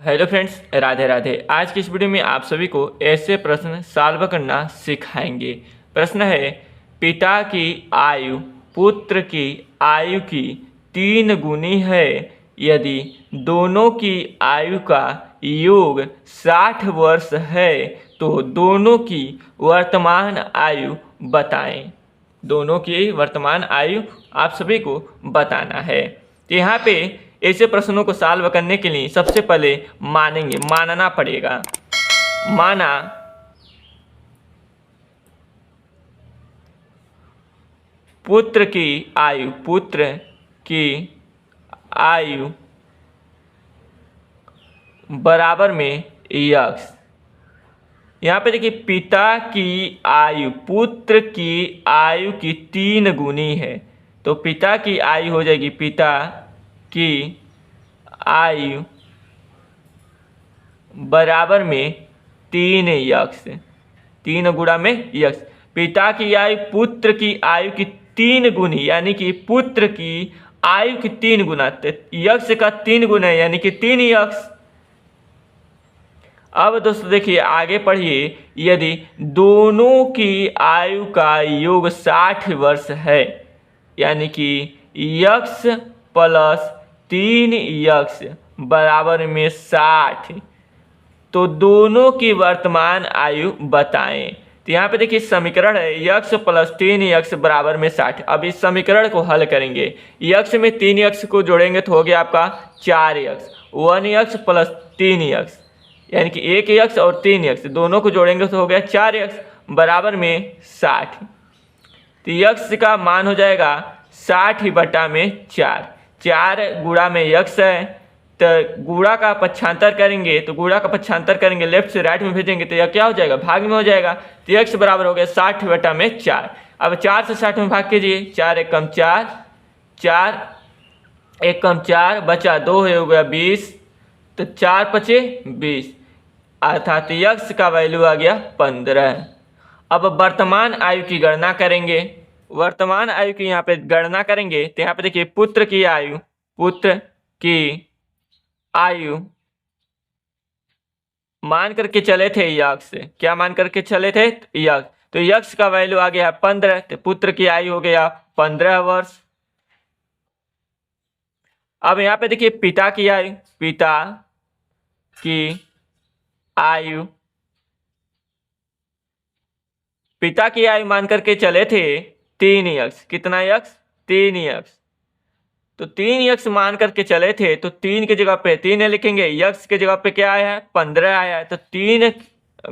Hello friends, Radhe Radhe. आज की इस वीडियो में आप सभी को ऐसे प्रश्न सॉल्व करना सिखाएंगे। प्रश्न है, पिता की आयु पुत्र की आयु की 3 गुनी है। यदि दोनों की आयु का योग 60 वर्ष है तो दोनों की वर्तमान आयु बताएं। दोनों की वर्तमान आयु आप सभी को बताना है। तो यहाँ पे ऐसे प्रश्नों को सॉल्व करने के लिए सबसे पहले मानना पड़ेगा। माना पुत्र की आयु बराबर में यक्स। यहाँ पे देखिए, पिता की आयु पुत्र की आयु की 3 गुनी है, तो पिता की आयु हो जाएगी, पिता की आयु बराबर में 3 यक्स। 3 गुणा में यक्स। पिता की आयु पुत्र की आयु की 3 गुनी, यानी कि पुत्र की आयु की 3 गुना, तो यक्स का 3 गुना है, यानी कि 3 यक्स। अब दोस्तों देखिए, आगे पढ़िए। यदि दोनों की आयु का योग 60 वर्ष है, यानी कि यक्स प्लस 3 यक्स बराबर में 60, तो दोनों की वर्तमान आयु बताएं। तो यहाँ पे देखिए, समीकरण है यक्स प्लस 3 यक्स बराबर में 60। अब इस समीकरण को हल करेंगे। यक्स में 3 यक्स को जोड़ेंगे तो हो गया आपका 4 यक्स। 1 यक्स प्लस 3 यक्स, यानी कि 1 यक्स और 3 यक्स दोनों को जोड़ेंगे तो हो गया 4 यक्स बराबर में 60। तो यक्स का मान हो जाएगा 60 बटा में 4। 4 गुणा में यक्स है, तो गुणा का पक्षांतर करेंगे, तो गुणा का पक्षांतर करेंगे, लेफ्ट से राइट में भेजेंगे तो यह क्या हो जाएगा, भाग में हो जाएगा। तो यक्स बराबर हो गया 60 बटा में 4। अब 4 से 60 में भाग कीजिए। 4 एकम 4, 4 एकम 4, बचा 2 हो गया 20, तो 4 पचे 20, अर्थात यक्स का वैल्यू आ गया 15। अब वर्तमान आयु की गणना करेंगे। वर्तमान आयु की यहाँ पे गणना करेंगे तो यहाँ पे देखिए, पुत्र की आयु मान करके चले थे यक्स। क्या मान करके चले थे? यक्स। तो यक्स का वैल्यू आ गया 15, तो पुत्र की आयु हो गया 15 वर्ष। अब यहाँ पे देखिए, पिता की आयु मान करके चले थे 3 यक्स। कितना यक्स? 3 यक्स। तो 3 यक्स मान करके चले थे, तो 3 की जगह पे 3 लिखेंगे, यक्स की जगह पे क्या आया है? 15 आया है, तो 3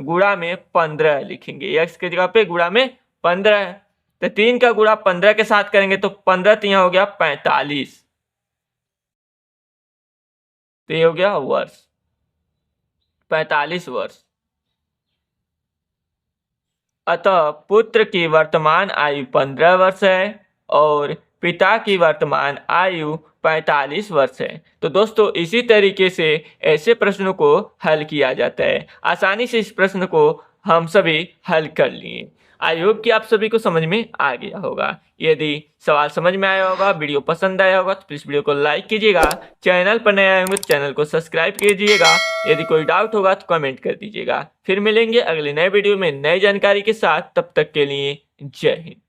गुणा में 15 लिखेंगे। यक्स की जगह पे गुणा में 15 है, तो 3 का गुणा 15 के साथ करेंगे तो 15 तो यहाँ हो गया 45, तो ये हो गया वर्ष, 45 वर्ष। अतः पुत्र की वर्तमान आयु 15 वर्ष है और पिता की वर्तमान आयु 45 वर्ष है। तो दोस्तों, इसी तरीके से ऐसे प्रश्नों को हल किया जाता है। आसानी से इस प्रश्न को हम सभी हल कर लिए। आई होप कि आप सभी को समझ में आ गया होगा। यदि सवाल समझ में आया होगा, वीडियो पसंद आया होगा, तो प्लीज़ वीडियो को लाइक कीजिएगा। चैनल पर नए आए होंगे तो चैनल को सब्सक्राइब कीजिएगा। यदि कोई डाउट होगा तो कमेंट कर दीजिएगा। फिर मिलेंगे अगले नए वीडियो में नई जानकारी के साथ। तब तक के लिए जय हिंद।